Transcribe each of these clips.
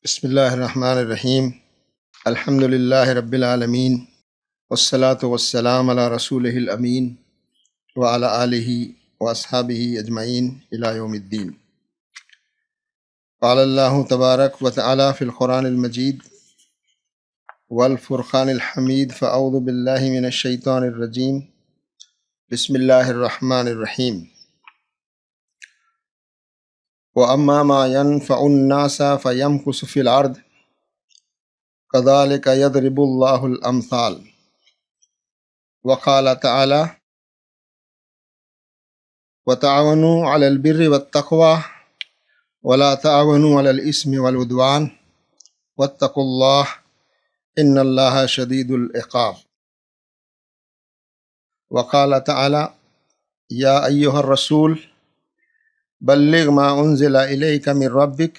بسم اللہ الرحمن الرحیم الحمد للہ رب العالمین والصلاة والسلام علی رسولہ الامین وعلی آلہ واصحابہ اجمعین الی یوم الدین۔ قال اللہ تبارک و تعالی فی القرآن المجید والفرقان الحمید فاعوذ باللہ من الشیطان الرجیم بسم اللہ الرحمن الرحیم۔ وَأَمَّا مَا يَنْفَعُ النَّاسَ فَيَمْكُثُ فِي الْأَرْضِ كَذَلِكَ يَضْرِبُ اللَّهُ الْأَمْثَالَ۔ وقال تعالی وَتَعَاوَنُوا عَلَى الْبِرِّ وَالتَّقْوَى وَلَا تَعَاوَنُوا عَلَى الْإِثْمِ وَالْعُدْوَانِ وَاتَّقُوا اللَّهَ إِنَّ اللَّهَ شَدِيدُ الْعِقَابِ۔ وقال تعالی یا ایھا الرسول بلغ ما انزل الیک من ربک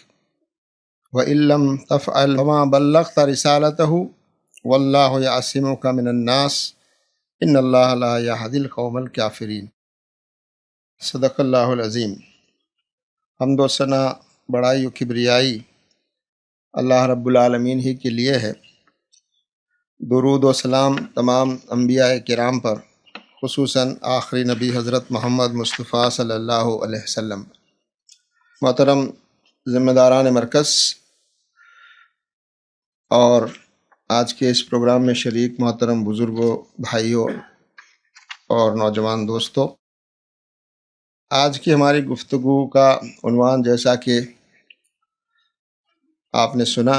وان لم تفعل فما بلغت رسالته واللہ یعصمک من الناس ان اللہ لا یہدی القوم الکافرین۔ صدق اللہ العظیم۔ حمد و ثنا بڑائی و کبریائی اللہ رب العالمین ہی کے لیے ہے۔ درود و سلام تمام انبیاء کرام پر، خصوصاً آخری نبی حضرت محمد مصطفیٰ صلی اللہ علیہ وسلم۔ محترم ذمہ داران مرکز اور آج کے اس پروگرام میں شریک محترم بزرگوں، بھائیوں اور نوجوان دوستوں، آج کی ہماری گفتگو کا عنوان جیسا کہ آپ نے سنا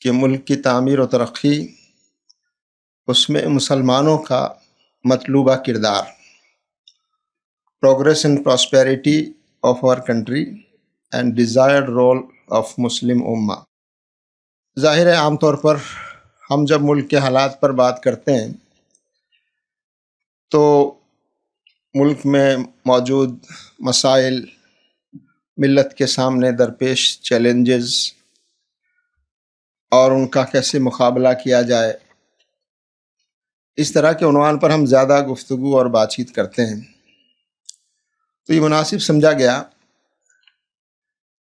کہ ملک کی تعمیر و ترقی، اس میں مسلمانوں کا مطلوبہ کردار، progress and prosperity of our country and desired role of Muslim امہ۔ ظاہر ہے عام طور پر ہم جب ملک کے حالات پر بات کرتے ہیں تو ملک میں موجود مسائل، ملت کے سامنے درپیش چیلنجز اور ان کا کیسے مقابلہ کیا جائے، اس طرح کے عنوان پر ہم زیادہ گفتگو اور بات چیت کرتے ہیں۔ تو یہ مناسب سمجھا گیا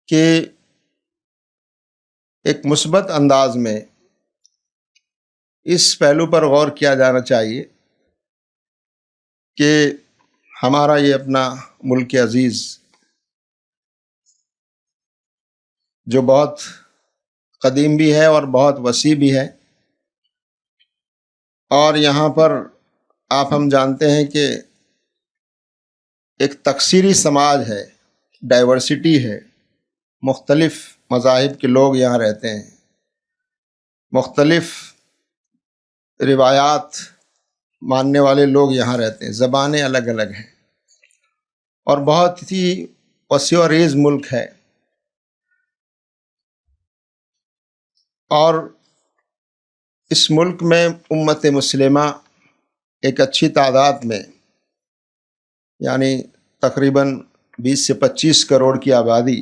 کہ ایک مثبت انداز میں اس پہلو پر غور کیا جانا چاہیے کہ ہمارا یہ اپنا ملک عزیز جو بہت قدیم بھی ہے اور بہت وسیع بھی ہے، اور یہاں پر ہم جانتے ہیں کہ ایک تکثیری سماج ہے، ڈائیورسٹی ہے، مختلف مذاہب کے لوگ یہاں رہتے ہیں، مختلف روایات ماننے والے لوگ یہاں رہتے ہیں، زبانیں الگ الگ ہیں، اور بہت ہی وسیع و عریض ملک ہے۔ اور اس ملک میں امت مسلمہ ایک اچھی تعداد میں، یعنی تقریباً 20 سے 25 کروڑ کی آبادی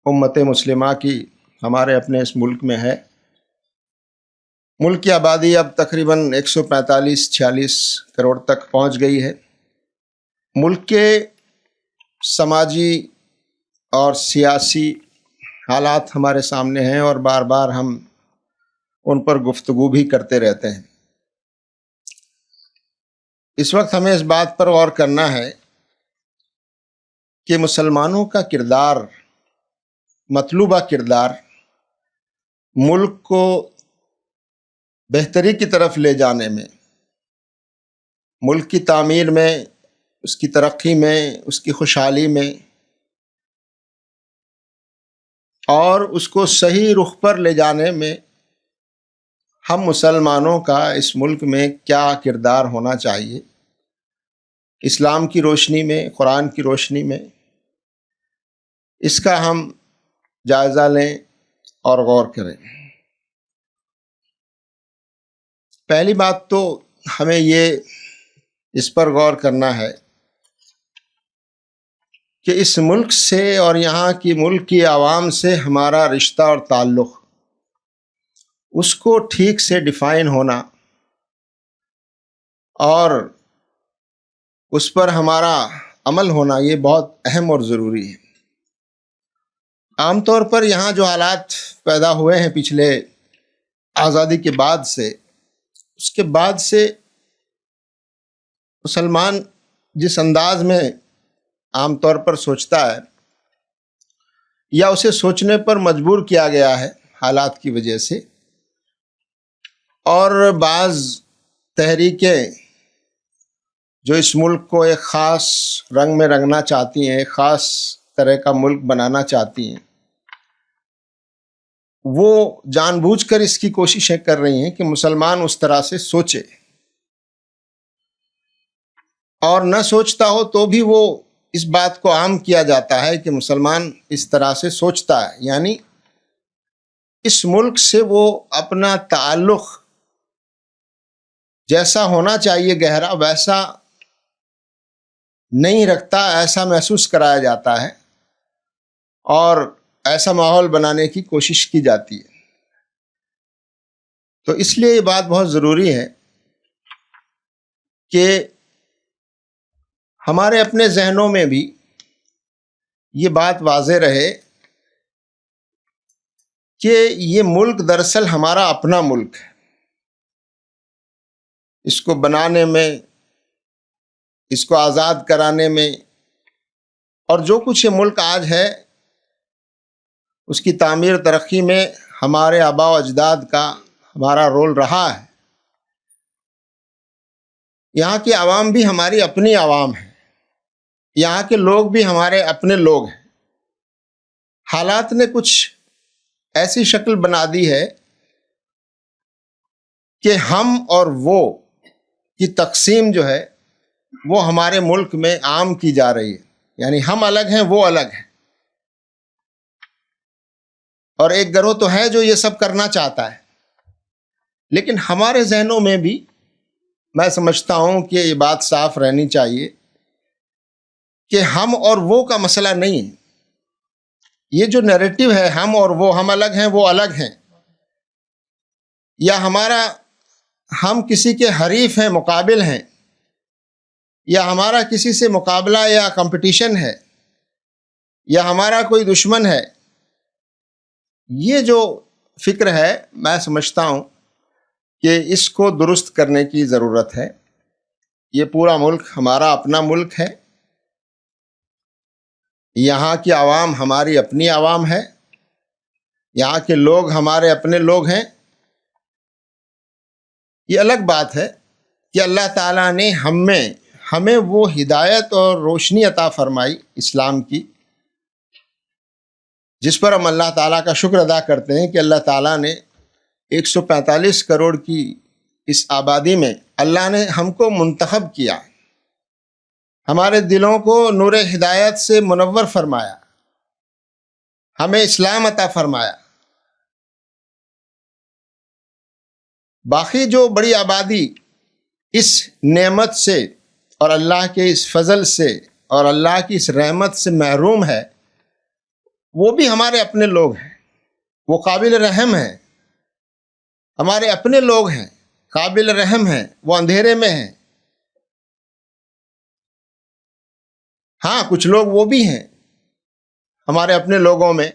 امت مسلمہ کی ہمارے اپنے اس ملک میں ہے۔ ملک کی آبادی اب تقریباً 145-146 کروڑ تک پہنچ گئی ہے۔ ملک کے سماجی اور سیاسی حالات ہمارے سامنے ہیں اور بار بار ہم ان پر گفتگو بھی کرتے رہتے ہیں۔ اس وقت ہمیں اس بات پر غور کرنا ہے کہ مسلمانوں کا کردار، مطلوبہ کردار، ملک کو بہتری کی طرف لے جانے میں، ملک کی تعمیر میں، اس کی ترقی میں، اس کی خوشحالی میں، اور اس کو صحیح رخ پر لے جانے میں ہم مسلمانوں کا اس ملک میں کیا کردار ہونا چاہیے، اسلام کی روشنی میں، قرآن کی روشنی میں، اس کا ہم جائزہ لیں اور غور کریں۔ پہلی بات تو ہمیں اس پر غور کرنا ہے کہ اس ملک سے اور یہاں کی ملک کی عوام سے ہمارا رشتہ اور تعلق، اس کو ٹھیک سے ڈیفائن ہونا اور اس پر ہمارا عمل ہونا، یہ بہت اہم اور ضروری ہے۔ عام طور پر یہاں جو حالات پیدا ہوئے ہیں پچھلے آزادی کے بعد سے، اس کے بعد سے مسلمان جس انداز میں عام طور پر سوچتا ہے یا اسے سوچنے پر مجبور کیا گیا ہے حالات کی وجہ سے، اور بعض تحریکیں جو اس ملک کو ایک خاص رنگ میں رنگنا چاہتی ہیں، ایک خاص طرح کا ملک بنانا چاہتی ہیں، وہ جان بوجھ کر اس کی کوششیں کر رہی ہیں کہ مسلمان اس طرح سے سوچے، اور نہ سوچتا ہو تو بھی وہ اس بات کو عام کیا جاتا ہے کہ مسلمان اس طرح سے سوچتا ہے، یعنی اس ملک سے وہ اپنا تعلق جیسا ہونا چاہیے گہرا ویسا نہیں رکھتا، ایسا محسوس کرایا جاتا ہے اور ایسا ماحول بنانے کی کوشش کی جاتی ہے۔ تو اس لیے یہ بات بہت ضروری ہے کہ ہمارے اپنے ذہنوں میں بھی یہ بات واضح رہے کہ یہ ملک دراصل ہمارا اپنا ملک ہے۔ اس کو بنانے میں، اس کو آزاد کرانے میں، اور جو کچھ یہ ملک آج ہے اس کی تعمیر ترقی میں ہمارے آباء و اجداد کا ہمارا رول رہا ہے۔ یہاں کی عوام بھی ہماری اپنی عوام ہے، یہاں کے لوگ بھی ہمارے اپنے لوگ ہیں۔ حالات نے کچھ ایسی شکل بنا دی ہے کہ ہم اور وہ کی تقسیم جو ہے وہ ہمارے ملک میں عام کی جا رہی ہے، یعنی ہم الگ ہیں، وہ الگ ہیں، اور ایک گروہ تو ہے جو یہ سب کرنا چاہتا ہے، لیکن ہمارے ذہنوں میں بھی میں سمجھتا ہوں کہ یہ بات صاف رہنی چاہیے کہ ہم اور وہ کا مسئلہ نہیں ہے۔ یہ جو نیریٹو ہے ہم اور وہ، ہم الگ ہیں وہ الگ ہیں، یا ہم کسی کے حریف ہیں، مقابل ہیں، یا ہمارا کسی سے مقابلہ یا کمپٹیشن ہے، یا ہمارا کوئی دشمن ہے، یہ جو فکر ہے میں سمجھتا ہوں کہ اس کو درست کرنے کی ضرورت ہے۔ یہ پورا ملک ہمارا اپنا ملک ہے، یہاں کی عوام ہماری اپنی عوام ہے، یہاں کے لوگ ہمارے اپنے لوگ ہیں۔ یہ الگ بات ہے کہ اللہ تعالیٰ نے ہمیں وہ ہدایت اور روشنی عطا فرمائی اسلام کی، جس پر ہم اللہ تعالیٰ کا شکر ادا کرتے ہیں کہ اللہ تعالیٰ نے 145 کروڑ کی اس آبادی میں اللہ نے ہم کو منتخب کیا، ہمارے دلوں کو نور ہدایت سے منور فرمایا، ہمیں اسلام عطا فرمایا۔ باقی جو بڑی آبادی اس نعمت سے اور اللہ کے اس فضل سے اور اللہ کی اس رحمت سے محروم ہے، وہ بھی ہمارے اپنے لوگ ہیں، وہ قابل رحم ہیں، ہمارے اپنے لوگ ہیں، قابل رحم ہیں، وہ اندھیرے میں ہیں۔ ہاں، کچھ لوگ وہ بھی ہیں ہمارے اپنے لوگوں میں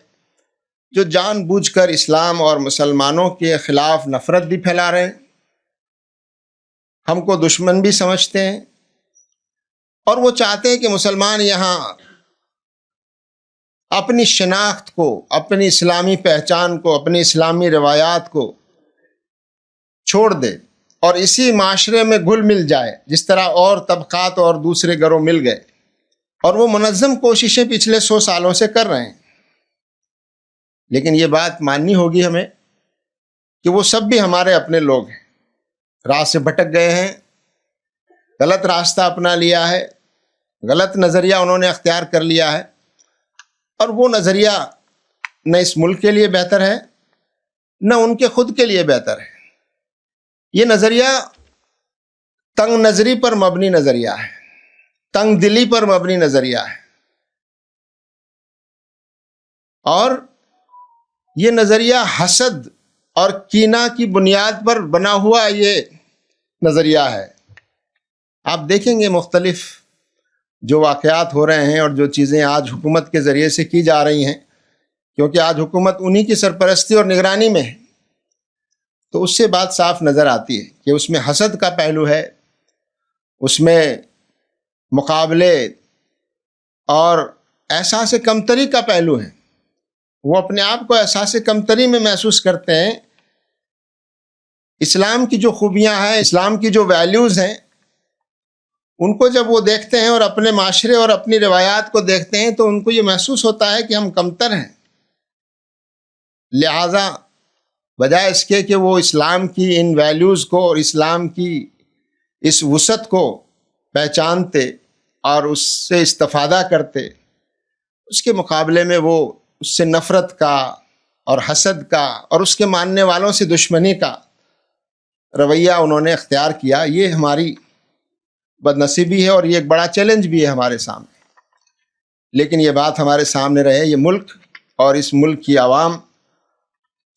جو جان بوجھ کر اسلام اور مسلمانوں کے خلاف نفرت بھی پھیلا رہے ہیں، ہم کو دشمن بھی سمجھتے ہیں، اور وہ چاہتے ہیں کہ مسلمان یہاں اپنی شناخت کو، اپنی اسلامی پہچان کو، اپنی اسلامی روایات کو چھوڑ دے اور اسی معاشرے میں گھل مل جائے جس طرح اور طبقات اور دوسرے گروہ مل گئے، اور وہ منظم کوششیں پچھلے 100 سالوں سے کر رہے ہیں۔ لیکن یہ بات ماننی ہوگی ہمیں کہ وہ سب بھی ہمارے اپنے لوگ ہیں، راہ سے بھٹک گئے ہیں، غلط راستہ اپنا لیا ہے، غلط نظریہ انہوں نے اختیار کر لیا ہے، اور وہ نظریہ نہ اس ملک کے لیے بہتر ہے نہ ان کے خود کے لیے بہتر ہے۔ یہ نظریہ تنگ نظری پر مبنی نظریہ ہے، تنگ دلی پر مبنی نظریہ ہے، اور یہ نظریہ حسد اور کینہ کی بنیاد پر بنا ہوا یہ نظریہ ہے۔ آپ دیکھیں گے مختلف جو واقعات ہو رہے ہیں اور جو چیزیں آج حکومت کے ذریعے سے کی جا رہی ہیں کیونکہ آج حکومت انہی کی سرپرستی اور نگرانی میں ہے، تو اس سے بات صاف نظر آتی ہے کہ اس میں حسد کا پہلو ہے، اس میں مقابلے اور احساس کمتری کا پہلو ہے۔ وہ اپنے آپ کو احساس کمتری میں محسوس کرتے ہیں۔ اسلام کی جو خوبیاں ہیں، اسلام کی جو ویلیوز ہیں، ان کو جب وہ دیکھتے ہیں اور اپنے معاشرے اور اپنی روایات کو دیکھتے ہیں تو ان کو یہ محسوس ہوتا ہے کہ ہم کمتر ہیں۔ لہٰذا بجائے اس کے کہ وہ اسلام کی ان ویلیوز کو اور اسلام کی اس وسعت کو پہچانتے اور اس سے استفادہ کرتے، اس کے مقابلے میں وہ اس سے نفرت کا اور حسد کا اور اس کے ماننے والوں سے دشمنی کا رویہ انہوں نے اختیار کیا۔ یہ ہماری بد نصیبی ہے اور یہ ایک بڑا چیلنج بھی ہے ہمارے سامنے۔ لیکن یہ بات ہمارے سامنے رہے، یہ ملک اور اس ملک کی عوام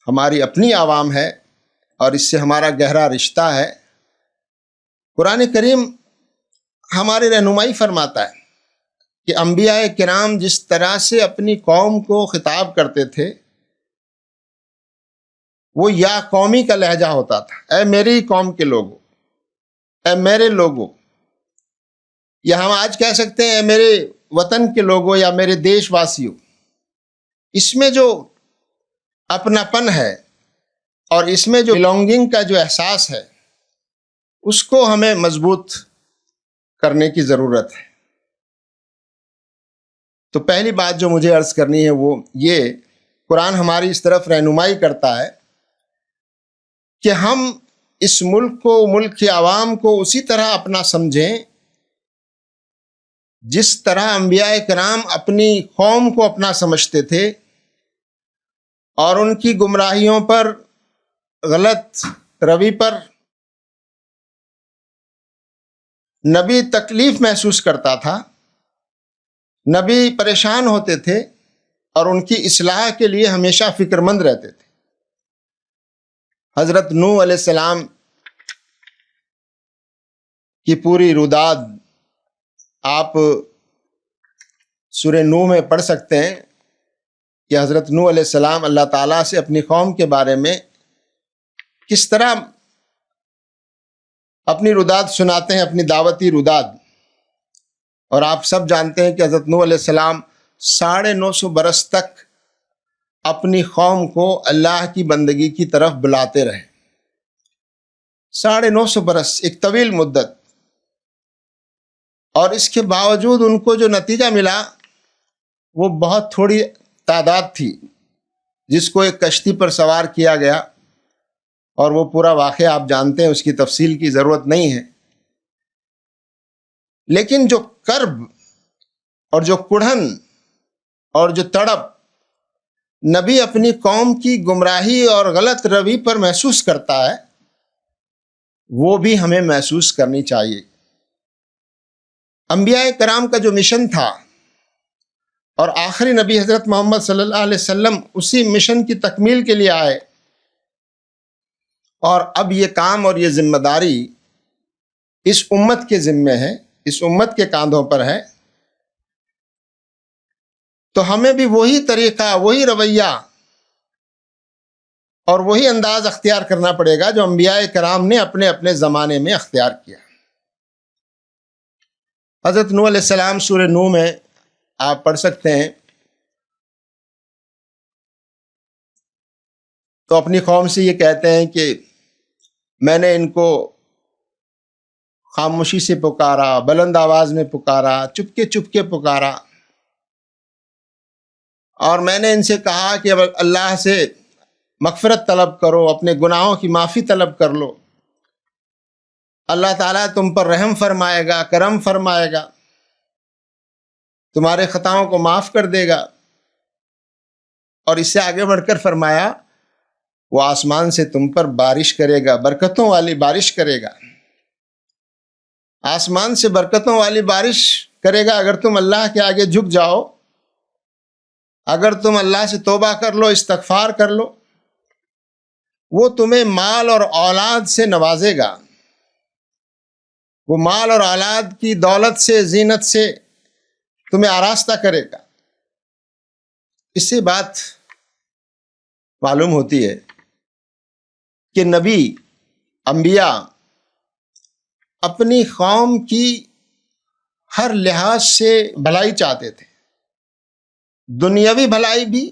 ہماری اپنی عوام ہے اور اس سے ہمارا گہرا رشتہ ہے۔ قرآن کریم ہماری رہنمائی فرماتا ہے کہ انبیاء کرام جس طرح سے اپنی قوم کو خطاب کرتے تھے وہ یا قومی کا لہجہ ہوتا تھا، اے میری قوم کے لوگوں، اے میرے لوگوں، یا ہم آج کہہ سکتے ہیں اے میرے وطن کے لوگوں یا میرے دیش واسیوں۔ اس میں جو اپناپن ہے اور اس میں جو بلونگنگ کا جو احساس ہے اس کو ہمیں مضبوط کرنے کی ضرورت ہے۔ تو پہلی بات جو مجھے عرض کرنی ہے وہ یہ، قرآن ہماری اس طرف رہنمائی کرتا ہے کہ ہم اس ملک کو، ملک کی عوام کو اسی طرح اپنا سمجھیں جس طرح انبیاء کرام اپنی قوم کو اپنا سمجھتے تھے اور ان کی گمراہیوں پر، غلط روی پر نبی تکلیف محسوس کرتا تھا، نبی پریشان ہوتے تھے اور ان کی اصلاح کے لیے ہمیشہ فکر مند رہتے تھے۔ حضرت نوح علیہ السلام کی پوری روداد آپ سورہ نوح میں پڑھ سکتے ہیں کہ حضرت نوح علیہ السلام اللہ تعالیٰ سے اپنی قوم کے بارے میں کس طرح اپنی روداد سناتے ہیں، اپنی دعوتی روداد۔ اور آپ سب جانتے ہیں کہ حضرت نوح علیہ السلام 950 برس تک اپنی قوم کو اللہ کی بندگی کی طرف بلاتے رہے۔ 950 برس، ایک طویل مدت، اور اس کے باوجود ان کو جو نتیجہ ملا وہ بہت تھوڑی تعداد تھی جس کو ایک کشتی پر سوار کیا گیا، اور وہ پورا واقعہ آپ جانتے ہیں، اس کی تفصیل کی ضرورت نہیں ہے۔ لیکن جو کرب اور جو کڑھن اور جو تڑپ نبی اپنی قوم کی گمراہی اور غلط روی پر محسوس کرتا ہے وہ بھی ہمیں محسوس کرنی چاہیے۔ انبیاء کرام کا جو مشن تھا اور آخری نبی حضرت محمد صلی اللہ علیہ وسلم اسی مشن کی تکمیل کے لیے آئے، اور اب یہ کام اور یہ ذمہ داری اس امت کے ذمے ہے، اس امت کے کاندھوں پر ہے۔ تو ہمیں بھی وہی طریقہ، وہی رویہ اور وہی انداز اختیار کرنا پڑے گا جو انبیاء کرام نے اپنے اپنے زمانے میں اختیار کیا۔ حضرت نوح علیہ السلام سورہ نوح میں آپ پڑھ سکتے ہیں، تو اپنی قوم سے یہ کہتے ہیں کہ میں نے ان کو خاموشی سے پکارا، بلند آواز میں پکارا، چپکے چپکے پکارا، اور میں نے ان سے کہا کہ اب اللہ سے مغفرت طلب کرو، اپنے گناہوں کی معافی طلب کر لو، اللہ تعالیٰ تم پر رحم فرمائے گا، کرم فرمائے گا، تمہارے خطاؤں کو معاف کر دے گا۔ اور اس سے آگے بڑھ کر فرمایا وہ آسمان سے تم پر بارش کرے گا، برکتوں والی بارش کرے گا، آسمان سے برکتوں والی بارش کرے گا اگر تم اللہ کے آگے جھک جاؤ، اگر تم اللہ سے توبہ کر لو، استغفار کر لو، وہ تمہیں مال اور اولاد سے نوازے گا، وہ مال اور اولاد کی دولت سے، زینت سے تمہیں آراستہ کرے گا۔ اس سے بات معلوم ہوتی ہے کہ نبی انبیاء اپنی قوم کی ہر لحاظ سے بھلائی چاہتے تھے، دنیاوی بھلائی بھی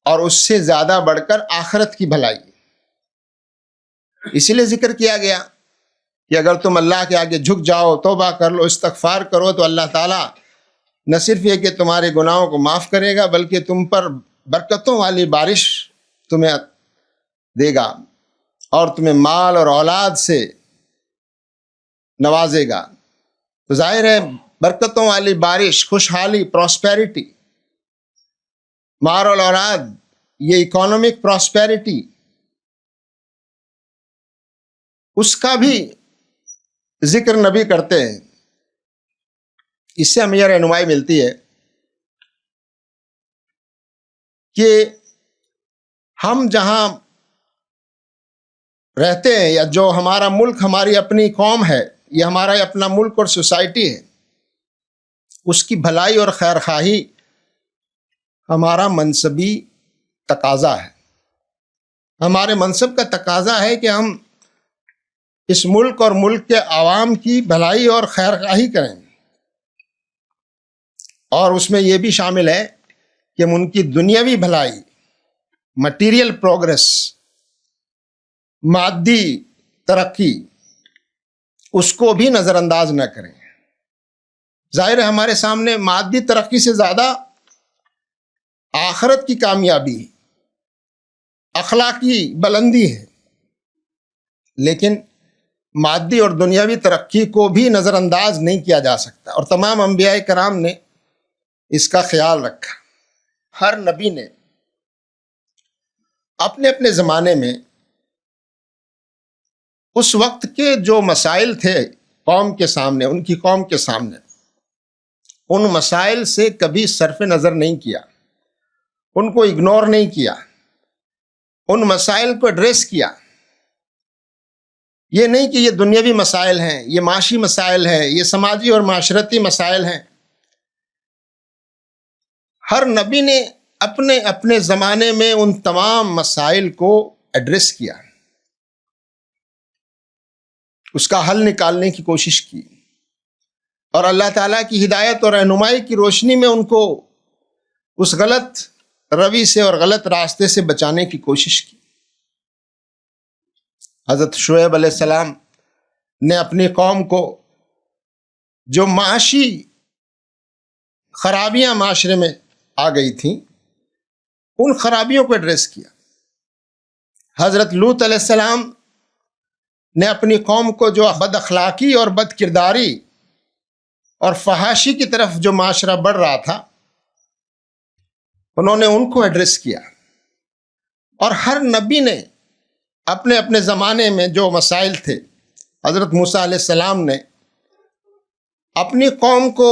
اور اس سے زیادہ بڑھ کر آخرت کی بھلائی۔ اسی لیے ذکر کیا گیا کہ اگر تم اللہ کے آگے جھک جاؤ، توبہ کر لو، استغفار کرو، تو اللہ تعالیٰ نہ صرف یہ کہ تمہارے گناہوں کو معاف کرے گا بلکہ تم پر برکتوں والی بارش تمہیں دے گا اور تمہیں مال اور اولاد سے نوازے گا۔ تو ظاہر ہے برکتوں والی بارش، خوشحالی، پراسپیرٹی، مال اور اولاد، یہ اکانومک پراسپیرٹی، اس کا بھی ذکر نبی کرتے ہیں۔ اس سے ہمیں یہ رہنمائی ملتی ہے کہ ہم جہاں رہتے ہیں یا جو ہمارا ملک، ہماری اپنی قوم ہے، یہ ہمارا اپنا ملک اور سوسائٹی ہے، اس کی بھلائی اور خیر خواہی ہمارا منصبی تقاضا ہے۔ ہمارے منصب کا تقاضا ہے کہ ہم اس ملک اور ملک کے عوام کی بھلائی اور خیر خواہی کریں، اور اس میں یہ بھی شامل ہے کہ ہم ان کی دنیاوی بھلائی، مٹیریل پروگرس، مادی ترقی، اس کو بھی نظر انداز نہ کریں۔ ظاہر ہے ہمارے سامنے مادی ترقی سے زیادہ آخرت کی کامیابی، اخلاقی بلندی ہے، لیکن مادی اور دنیاوی ترقی کو بھی نظر انداز نہیں کیا جا سکتا، اور تمام انبیاء کرام نے اس کا خیال رکھا۔ ہر نبی نے اپنے اپنے زمانے میں اس وقت کے جو مسائل تھے قوم کے سامنے، ان کی قوم کے سامنے، ان مسائل سے کبھی صرف نظر نہیں کیا، ان کو اگنور نہیں کیا، ان مسائل کو ایڈریس کیا۔ یہ نہیں کہ یہ دنیاوی مسائل ہیں، یہ معاشی مسائل ہیں، یہ سماجی اور معاشرتی مسائل ہیں۔ ہر نبی نے اپنے اپنے زمانے میں ان تمام مسائل کو ایڈریس کیا، اس کا حل نکالنے کی کوشش کی، اور اللہ تعالیٰ کی ہدایت اور رہنمائی کی روشنی میں ان کو اس غلط روی سے اور غلط راستے سے بچانے کی کوشش کی۔ حضرت شعیب علیہ السلام نے اپنی قوم کو جو معاشی خرابیاں معاشرے میں آ گئی تھیں، ان خرابیوں کو ایڈریس کیا۔ حضرت لوط علیہ السلام نے اپنی قوم کو جو بد اخلاقی اور بد کرداری اور فحاشی کی طرف جو معاشرہ بڑھ رہا تھا، انہوں نے ان کو ایڈریس کیا۔ اور ہر نبی نے اپنے اپنے زمانے میں جو مسائل تھے، حضرت موسیٰ علیہ السلام نے اپنی قوم کو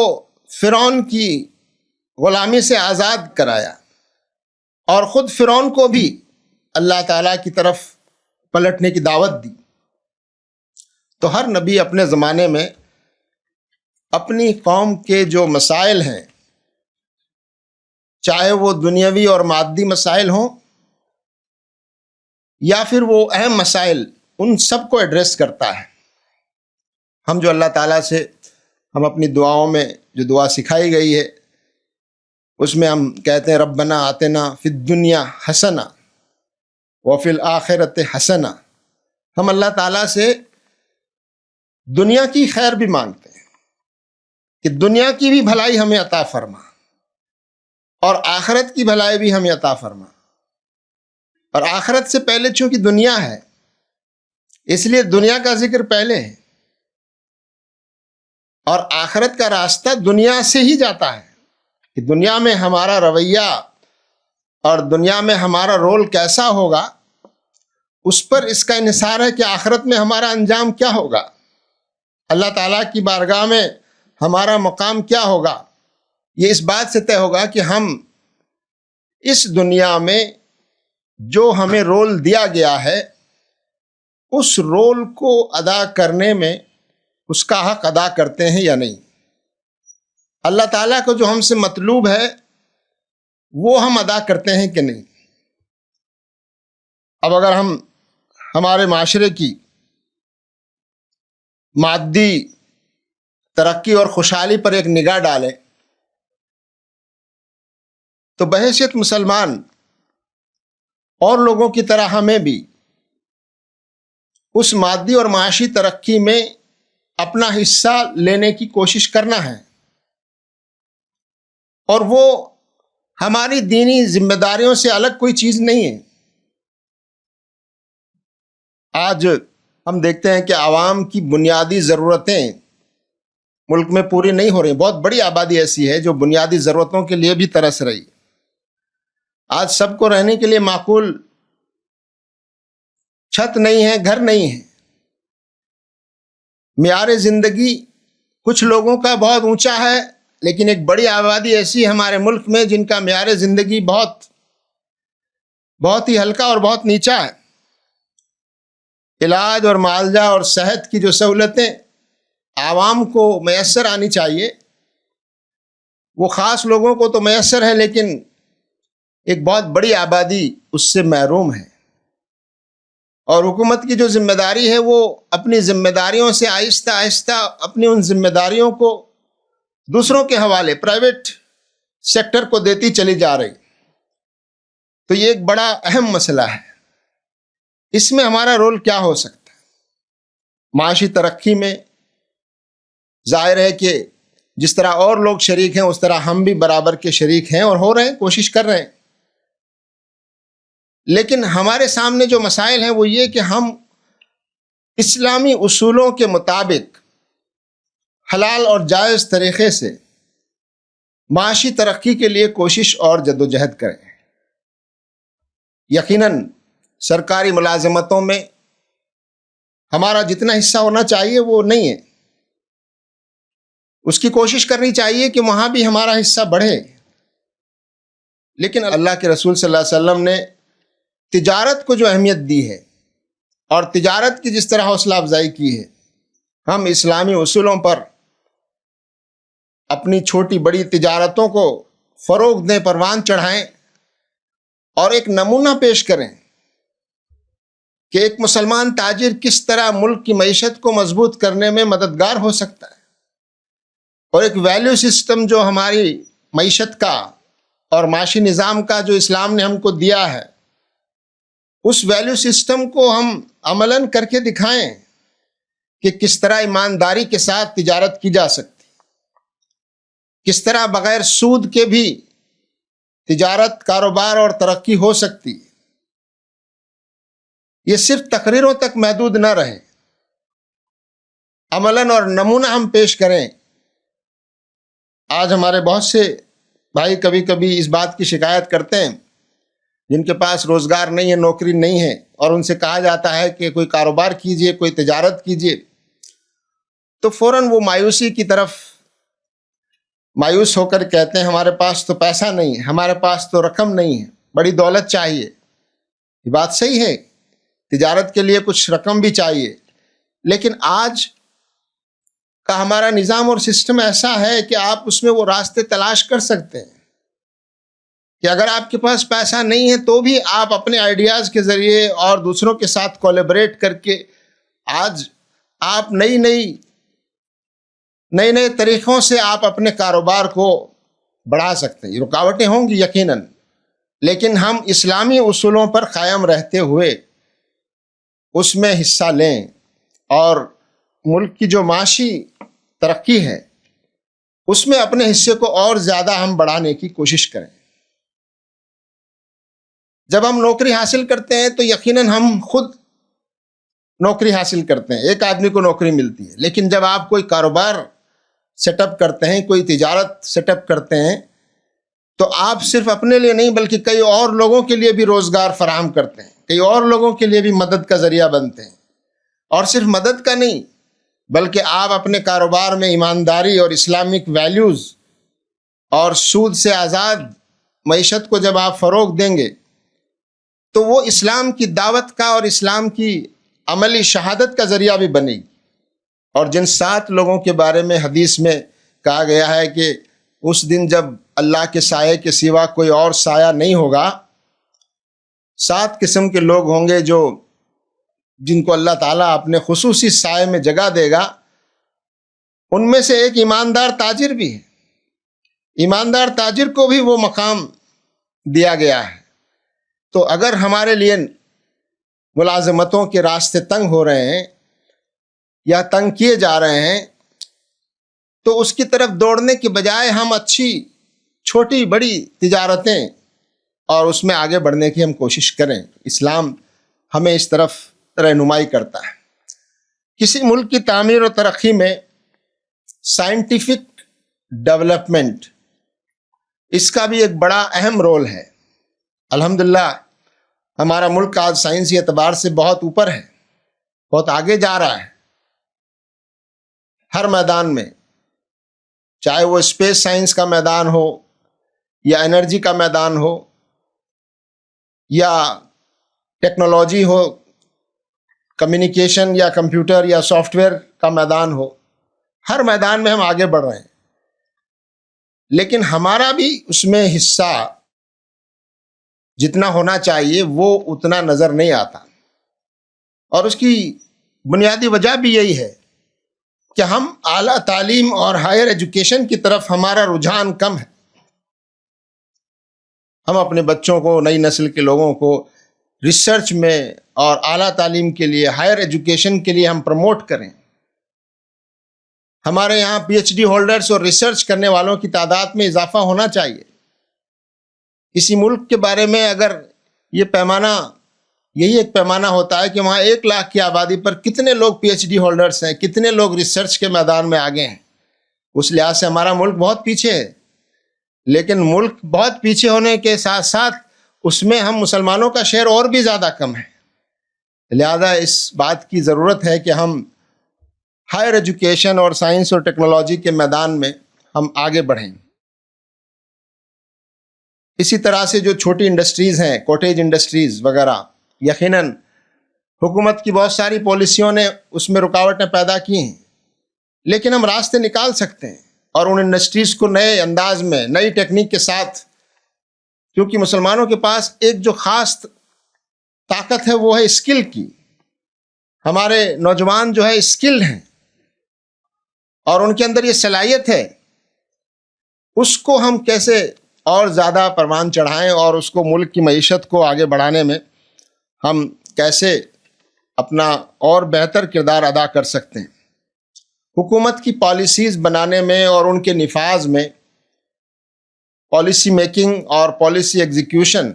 فرعون کی غلامی سے آزاد کرایا، اور خود فرعون کو بھی اللہ تعالیٰ کی طرف پلٹنے کی دعوت دی۔ تو ہر نبی اپنے زمانے میں اپنی قوم کے جو مسائل ہیں، چاہے وہ دنیاوی اور مادی مسائل ہوں یا پھر وہ اہم مسائل، ان سب کو ایڈریس کرتا ہے۔ ہم جو اللہ تعالیٰ سے ہم اپنی دعاؤں میں جو دعا سکھائی گئی ہے، اس میں ہم کہتے ہیں ربنا آتنا فی الدنیا حسنہ وفی الآخرۃ حسنہ۔ ہم اللہ تعالیٰ سے دنیا کی خیر بھی مانگتے ہیں کہ دنیا کی بھی بھلائی ہمیں عطا فرما، اور آخرت کی بھلائی بھی ہمیں عطا فرما۔ اور آخرت سے پہلے چونکہ دنیا ہے، اس لیے دنیا کا ذکر پہلے ہے، اور آخرت کا راستہ دنیا سے ہی جاتا ہے کہ دنیا میں ہمارا رویہ اور دنیا میں ہمارا رول کیسا ہوگا، اس پر اس کا انحصار ہے کہ آخرت میں ہمارا انجام کیا ہوگا، اللہ تعالیٰ کی بارگاہ میں ہمارا مقام کیا ہوگا۔ یہ اس بات سے طے ہوگا کہ ہم اس دنیا میں جو ہمیں رول دیا گیا ہے، اس رول کو ادا کرنے میں اس کا حق ادا کرتے ہیں یا نہیں۔ اللہ تعالیٰ کو جو ہم سے مطلوب ہے وہ ہم ادا کرتے ہیں کہ نہیں۔ اب اگر ہم ہمارے معاشرے کی مادی ترقی اور خوشحالی پر ایک نگاہ ڈالیں تو بحیثیت مسلمان اور لوگوں کی طرح ہمیں بھی اس مادی اور معاشی ترقی میں اپنا حصہ لینے کی کوشش کرنا ہے، اور وہ ہماری دینی ذمہ داریوں سے الگ کوئی چیز نہیں ہے۔ آج ہم دیکھتے ہیں کہ عوام کی بنیادی ضرورتیں ملک میں پوری نہیں ہو رہی۔ بہت بڑی آبادی ایسی ہے جو بنیادی ضرورتوں کے لیے بھی ترس رہی۔ آج سب کو رہنے کے لیے معقول چھت نہیں ہے، گھر نہیں ہے۔ معیار زندگی کچھ لوگوں کا بہت اونچا ہے، لیکن ایک بڑی آبادی ایسی ہے ہمارے ملک میں جن کا معیار زندگی بہت ہی ہلکا اور بہت نیچا ہے۔ علاج اور معالجہ اور صحت کی جو سہولتیں عوام کو میسر آنی چاہیے وہ خاص لوگوں کو تو میسر ہے، لیکن ایک بہت بڑی آبادی اس سے محروم ہے۔ اور حکومت کی جو ذمہ داری ہے وہ اپنی ذمہ داریوں سے آہستہ آہستہ اپنی ان ذمہ داریوں کو دوسروں کے حوالے، پرائیویٹ سیکٹر کو دیتی چلی جا رہی۔ تو یہ ایک بڑا اہم مسئلہ ہے۔ اس میں ہمارا رول کیا ہو سکتا ہے؟ معاشی ترقی میں ظاہر ہے کہ جس طرح اور لوگ شریک ہیں اس طرح ہم بھی برابر کے شریک ہیں اور ہو رہے ہیں، کوشش کر رہے ہیں۔ لیکن ہمارے سامنے جو مسائل ہیں وہ یہ کہ ہم اسلامی اصولوں کے مطابق حلال اور جائز طریقے سے معاشی ترقی کے لیے کوشش اور جدوجہد کریں۔ یقیناً سرکاری ملازمتوں میں ہمارا جتنا حصہ ہونا چاہیے وہ نہیں ہے۔ اس کی کوشش کرنی چاہیے کہ وہاں بھی ہمارا حصہ بڑھے۔ لیکن اللہ کے رسول صلی اللہ علیہ وسلم نے تجارت کو جو اہمیت دی ہے اور تجارت کی جس طرح حوصلہ افزائی کی ہے، ہم اسلامی اصولوں پر اپنی چھوٹی بڑی تجارتوں کو فروغ دیں، پروان چڑھائیں اور ایک نمونہ پیش کریں کہ ایک مسلمان تاجر کس طرح ملک کی معیشت کو مضبوط کرنے میں مددگار ہو سکتا ہے، اور ایک ویلیو سسٹم جو ہماری معیشت کا اور معاشی نظام کا جو اسلام نے ہم کو دیا ہے، اس ویلیو سسٹم کو ہم عملاً کر کے دکھائیں کہ کس طرح ایمانداری کے ساتھ تجارت کی جا سکتی، کس طرح بغیر سود کے بھی تجارت، کاروبار اور ترقی ہو سکتی۔ یہ صرف تقریروں تک محدود نہ رہے، عملاً اور نمونہ ہم پیش کریں۔ آج ہمارے بہت سے بھائی کبھی کبھی اس بات کی شکایت کرتے ہیں جن کے پاس روزگار نہیں ہے، نوکری نہیں ہے، اور ان سے کہا جاتا ہے کہ کوئی کاروبار کیجئے، کوئی تجارت کیجئے، تو فوراً وہ مایوسی کی طرف مایوس ہو کر کہتے ہیں ہمارے پاس تو پیسہ نہیں ہے، ہمارے پاس تو رقم نہیں ہے، بڑی دولت چاہیے۔ یہ بات صحیح ہے، تجارت کے لیے کچھ رقم بھی چاہیے، لیکن آج کا ہمارا نظام اور سسٹم ایسا ہے کہ آپ اس میں وہ راستے تلاش کر سکتے ہیں کہ اگر آپ کے پاس پیسہ نہیں ہے تو بھی آپ اپنے آئیڈیاز کے ذریعے اور دوسروں کے ساتھ کولیبریٹ کر کے آج آپ نئے طریقوں سے آپ اپنے کاروبار کو بڑھا سکتے ہیں۔ یہ رکاوٹیں ہوں گی یقیناً، لیکن ہم اسلامی اصولوں پر قائم رہتے ہوئے اس میں حصہ لیں اور ملک کی جو معاشی ترقی ہے اس میں اپنے حصے کو اور زیادہ ہم بڑھانے کی کوشش کریں۔ جب ہم نوکری حاصل کرتے ہیں تو یقیناً ہم خود نوکری حاصل کرتے ہیں، ایک آدمی کو نوکری ملتی ہے، لیکن جب آپ کوئی کاروبار سیٹ اپ کرتے ہیں، کوئی تجارت سیٹ اپ کرتے ہیں، تو آپ صرف اپنے لیے نہیں بلکہ کئی اور لوگوں کے لیے بھی روزگار فراہم کرتے ہیں، کئی اور لوگوں کے لیے بھی مدد کا ذریعہ بنتے ہیں۔ اور صرف مدد کا نہیں بلکہ آپ اپنے کاروبار میں ایمانداری اور اسلامک ویلیوز اور سود سے آزاد معیشت کو جب آپ فروغ دیں گے تو وہ اسلام کی دعوت کا اور اسلام کی عملی شہادت کا ذریعہ بھی بنے گی۔ اور جن 7 لوگوں کے بارے میں حدیث میں کہا گیا ہے کہ اس دن جب اللہ کے سائے کے سوا کوئی اور سایہ نہیں ہوگا، 7 قسم کے لوگ ہوں گے جن کو اللہ تعالیٰ اپنے خصوصی سائے میں جگہ دے گا. ان میں سے ایک ایماندار تاجر بھی ہے. ایماندار تاجر کو بھی وہ مقام دیا گیا ہے. تو اگر ہمارے لیے ملازمتوں کے راستے تنگ ہو رہے ہیں یا تنگ کیے جا رہے ہیں تو اس کی طرف دوڑنے کے بجائے ہم اچھی چھوٹی بڑی تجارتیں اور اس میں آگے بڑھنے کی ہم کوشش کریں. اسلام ہمیں اس طرف رہنمائی کرتا ہے. کسی ملک کی تعمیر و ترقی میں سائنٹیفک ڈیولپمنٹ اس کا بھی ایک بڑا اہم رول ہے. الحمدللہ ہمارا ملک آج سائنسی اعتبار سے بہت اوپر ہے، بہت آگے جا رہا ہے ہر میدان میں، چاہے وہ اسپیس سائنس کا میدان ہو یا انرجی کا میدان ہو یا ٹیکنالوجی ہو، کمیونیکیشن یا کمپیوٹر یا سافٹ ویئر کا میدان ہو. ہر میدان میں ہم آگے بڑھ رہے ہیں، لیکن ہمارا بھی اس میں حصہ جتنا ہونا چاہیے وہ اتنا نظر نہیں آتا. اور اس کی بنیادی وجہ بھی یہی ہے کہ ہم اعلیٰ تعلیم اور ہائر ایجوکیشن کی طرف ہمارا رجحان کم ہے. ہم اپنے بچوں کو، نئی نسل کے لوگوں کو ریسرچ میں اور اعلیٰ تعلیم کے لیے، ہائر ایجوکیشن کے لیے ہم پروموٹ کریں. ہمارے یہاں پی ایچ ڈی ہولڈرز اور ریسرچ کرنے والوں کی تعداد میں اضافہ ہونا چاہیے. کسی ملک کے بارے میں اگر یہی ایک پیمانہ ہوتا ہے کہ وہاں 1 لاکھ کی آبادی پر کتنے لوگ پی ایچ ڈی ہولڈرز ہیں، کتنے لوگ ریسرچ کے میدان میں آگے ہیں، اس لحاظ سے ہمارا ملک بہت پیچھے ہے. لیکن ملک بہت پیچھے ہونے کے ساتھ ساتھ اس میں ہم مسلمانوں کا شیئر اور بھی زیادہ کم ہے. لہذا اس بات کی ضرورت ہے کہ ہم ہائر ایجوکیشن اور سائنس اور ٹیکنالوجی کے میدان میں ہم آگے بڑھیں. اسی طرح سے جو چھوٹی انڈسٹریز ہیں، کوٹیج انڈسٹریز وغیرہ، یقیناً حکومت کی بہت ساری پالیسیوں نے اس میں رکاوٹیں پیدا کی ہیں، لیکن ہم راستے نکال سکتے ہیں اور ان انڈسٹریز کو نئے انداز میں، نئی ٹیکنیک کے ساتھ، کیونکہ مسلمانوں کے پاس ایک جو خاص طاقت ہے وہ ہے اسکل کی. ہمارے نوجوان جو ہے اسکل ہیں اور ان کے اندر یہ صلاحیت ہے، اس کو ہم کیسے اور زیادہ پروان چڑھائیں اور اس کو ملک کی معیشت کو آگے بڑھانے میں ہم کیسے اپنا اور بہتر کردار ادا کر سکتے ہیں. حکومت کی پالیسیز بنانے میں اور ان کے نفاذ میں، پالیسی میکنگ اور پالیسی ایگزیکیوشن،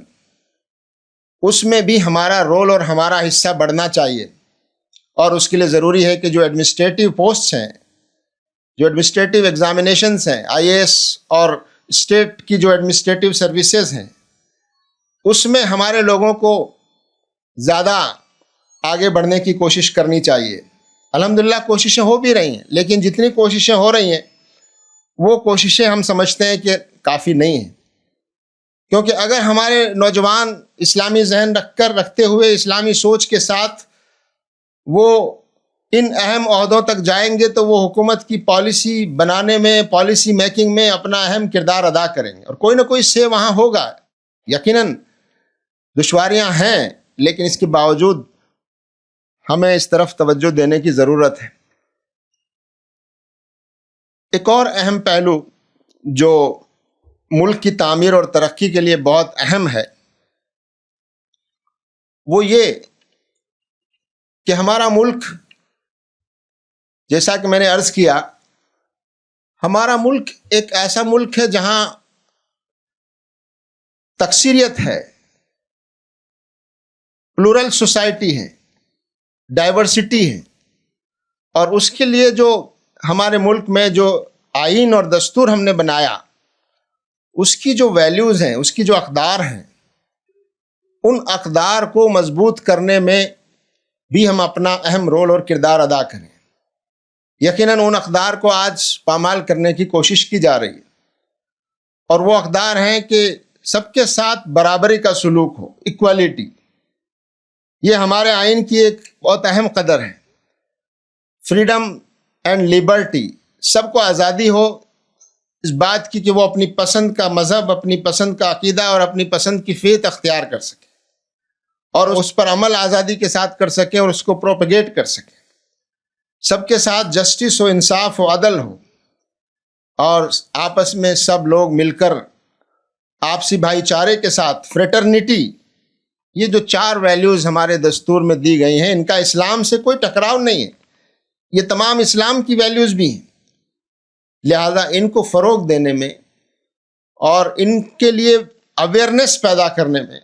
اس میں بھی ہمارا رول اور ہمارا حصہ بڑھنا چاہیے. اور اس کے لیے ضروری ہے کہ جو ایڈمنسٹریٹو پوسٹس ہیں، جو ایڈمنسٹریٹو ایگزامینیشنز ہیں، آئی اے ایس اور اسٹیٹ کی جو ایڈمنسٹریٹو سروسز ہیں، اس میں ہمارے لوگوں کو زیادہ آگے بڑھنے کی کوشش کرنی چاہیے. الحمدللہ کوششیں ہو بھی رہی ہیں، لیکن جتنی کوششیں ہو رہی ہیں وہ کوششیں ہم سمجھتے ہیں کہ کافی نہیں ہیں. کیونکہ اگر ہمارے نوجوان اسلامی ذہن رکھتے ہوئے، اسلامی سوچ کے ساتھ وہ ان اہم عہدوں تک جائیں گے تو وہ حکومت کی پالیسی بنانے میں، پالیسی میکنگ میں اپنا اہم کردار ادا کریں گے، اور کوئی نہ کوئی سے وہاں ہوگا. یقیناً دشواریاں ہیں، لیکن اس کے باوجود ہمیں اس طرف توجہ دینے کی ضرورت ہے. ایک اور اہم پہلو جو ملک کی تعمیر اور ترقی کے لیے بہت اہم ہے وہ یہ کہ ہمارا ملک، جیسا کہ میں نے عرض کیا، ہمارا ملک ایک ایسا ملک ہے جہاں تکثیریت ہے، پلورل سوسائٹی ہے، ڈائیورسٹی ہے. اور اس کے لیے جو ہمارے ملک میں جو آئین اور دستور ہم نے بنایا، اس کی جو ویلیوز ہیں، اس کی جو اقدار ہیں، ان اقدار کو مضبوط کرنے میں بھی ہم اپنا اہم رول اور کردار ادا کریں. یقیناً ان اقدار کو آج پامال کرنے کی کوشش کی جا رہی ہے، اور وہ اقدار ہیں کہ سب کے ساتھ برابری کا سلوک ہو، ایکوالٹی. یہ ہمارے آئین کی ایک بہت اہم قدر ہے. فریڈم اینڈ لبرٹی، سب کو آزادی ہو اس بات کی کہ وہ اپنی پسند کا مذہب، اپنی پسند کا عقیدہ اور اپنی پسند کی فیت اختیار کر سکے. اور اس پر عمل آزادی کے ساتھ کر سکیں اور اس کو پروپیگیٹ کر سکیں، سب کے ساتھ جسٹس ہو، انصاف ہو، عدل ہو، اور آپس میں سب لوگ مل کر آپسی بھائی چارے کے ساتھ فریٹرنیٹی، یہ جو 4 ویلیوز ہمارے دستور میں دی گئی ہیں، ان کا اسلام سے کوئی ٹکراؤ نہیں ہے، یہ تمام اسلام کی ویلیوز بھی ہیں۔ لہذا ان کو فروغ دینے میں اور ان کے لیے اویئرنیس پیدا کرنے میں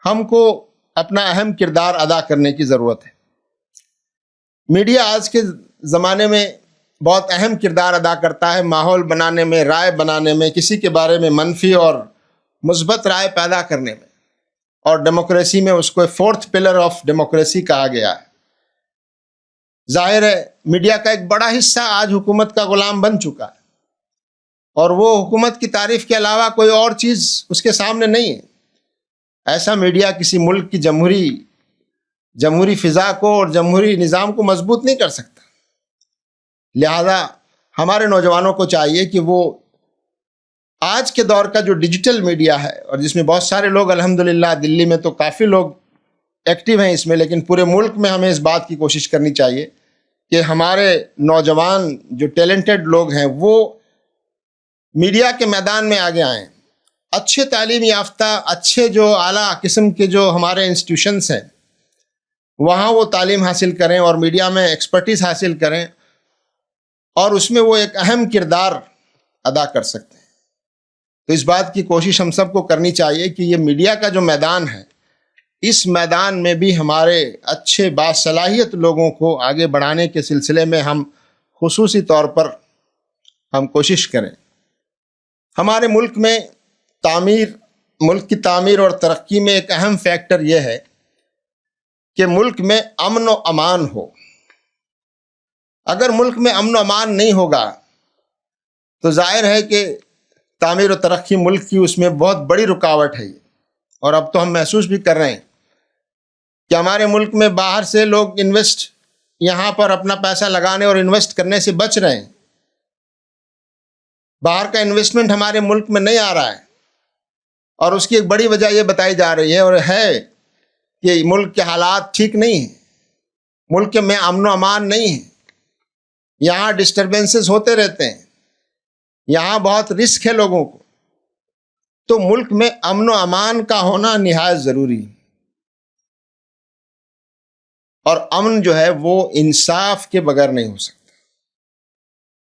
ہم کو اپنا اہم کردار ادا کرنے کی ضرورت ہے۔ میڈیا آج کے زمانے میں بہت اہم کردار ادا کرتا ہے، ماحول بنانے میں، رائے بنانے میں، کسی کے بارے میں منفی اور مثبت رائے پیدا کرنے میں، اور ڈیموکریسی میں اس کو 4th پلر آف ڈیموکریسی کہا گیا ہے۔ ظاہر ہے میڈیا کا ایک بڑا حصہ آج حکومت کا غلام بن چکا ہے، اور وہ حکومت کی تعریف کے علاوہ کوئی اور چیز اس کے سامنے نہیں ہے۔ ایسا میڈیا کسی ملک کی جمہوری فضا کو اور جمہوری نظام کو مضبوط نہیں کر سکتا۔ لہذا ہمارے نوجوانوں کو چاہیے کہ وہ آج کے دور کا جو ڈیجیٹل میڈیا ہے، اور جس میں بہت سارے لوگ الحمدللہ، دلی میں تو کافی لوگ ایکٹیو ہیں اس میں، لیکن پورے ملک میں ہمیں اس بات کی کوشش کرنی چاہیے کہ ہمارے نوجوان جو ٹیلنٹڈ لوگ ہیں وہ میڈیا کے میدان میں آگے آئیں، اچھے تعلیم یافتہ، اچھے جو اعلیٰ قسم کے جو ہمارے انسٹیٹیوشنس ہیں وہاں وہ تعلیم حاصل کریں اور میڈیا میں ایکسپرٹیز حاصل کریں، اور اس میں وہ ایک اہم کردار ادا کر سکتے ہیں۔ تو اس بات کی کوشش ہم سب کو کرنی چاہیے کہ یہ میڈیا کا جو میدان ہے، اس میدان میں بھی ہمارے اچھے باصلاحیت لوگوں کو آگے بڑھانے کے سلسلے میں ہم خصوصی طور پر ہم کوشش کریں۔ ہمارے ملک کی تعمیر اور ترقی میں ایک اہم فیکٹر یہ ہے کہ ملک میں امن و امان ہو۔ اگر ملک میں امن و امان نہیں ہوگا تو ظاہر ہے کہ تعمیر و ترقی ملک کی اس میں بہت بڑی رکاوٹ ہے، اور اب تو ہم محسوس بھی کر رہے ہیں کہ ہمارے ملک میں باہر سے لوگ یہاں پر اپنا پیسہ لگانے اور انویسٹ کرنے سے بچ رہے ہیں۔ باہر کا انویسٹمنٹ ہمارے ملک میں نہیں آ رہا ہے، اور اس کی ایک بڑی وجہ یہ بتائی جا رہی ہے اور ہے کہ ملک کے حالات ٹھیک نہیں ہیں، ملک میں امن و امان نہیں ہے، یہاں ڈسٹربنسز ہوتے رہتے ہیں، یہاں بہت رسک ہے لوگوں کو۔ تو ملک میں امن و امان کا ہونا نہایت ضروری ہے، اور امن جو ہے وہ انصاف کے بغیر نہیں ہو سکتا،